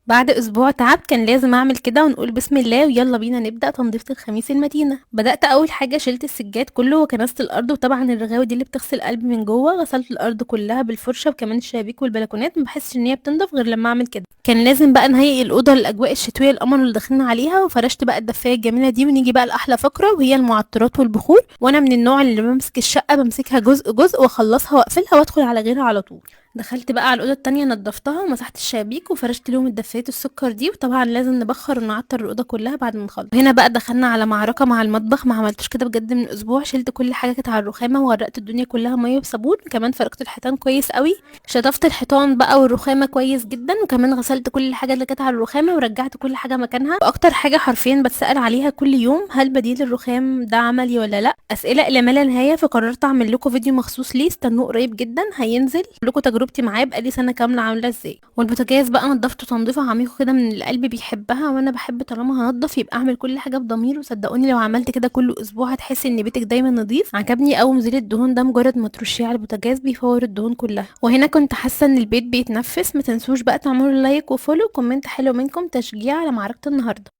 بعد اسبوع تعب كان لازم اعمل كده ونقول بسم الله ويلا بينا نبدأ تنظيفة الخميس المتينة. بدأت اول حاجة شلت السجاد كله وكنست الارض، وطبعا الرغاوي دي اللي بتغسل القلب من جوه غسلت الارض كلها بالفرشة وكمان الشبابيك والبلكونات، ما بحسش ان هي بتنضف غير لما اعمل كده. كان لازم بقى نهيئ الاوضه للاجواء الشتويه القمر اللي داخلين عليها، وفرشت بقى الدفايه الجميله دي، ونيجي بقى لاحلى فقره وهي المعطرات والبخور. وانا من النوع اللي بمسك الشقه بمسكها جزء جزء واخلصها واقفلها وادخل على غيرها على طول. دخلت بقى على الأوضة التانية نضفتها ومسحت الشبابيك وفرشت لهم الدفايات السكر دي، وطبعا لازم نبخر ونعطر الأوضة كلها بعد ما نخلص. هنا بقى دخلنا على معركة مع المطبخ، ما عملتش كده بجد من أسبوع. شلت كل حاجة كانت على الرخامة وغرقت الدنيا كلها مية بصابون، كمان فركت الحيطان كويس قوي. شطفت الحيطان بقى والرخامة كويس جدا، وكمان غسلت كل الحاجة اللي كانت على الرخامة ورجعت كل حاجة مكانها. واكتر حاجة حرفيا بتسأل عليها كل يوم، هل بديل الرخام ده عملي ولا لا؟ اسئلة الى ما لا نهاية. فقررت اعمل لكم فيديو مخصوص ليه، استنوه قريب جدا هينزل لكم تجربتي معاه بقالي سنة كاملة عاملة ازاي. والبوتاجاز بقى نضفته تنظيفة عميقة كده من القلب بيحبها، وانا بحب طالما هنضف يبقى اعمل كل حاجة بضمير. وصدقوني لو عملت كده كل اسبوع هتحسي ان بيتك دايما نظيف. عجبني قوي مزيل الدهون ده، مجرد ما ترشيه على البوتاجاز بيفور الدهون كلها. وهنا كنت حاسة ان البيت بيتنفس. ما تنسوش بقى تعملوا لايك وفولو وكومنت حلو منكم تشجيع على معركة النهاردة.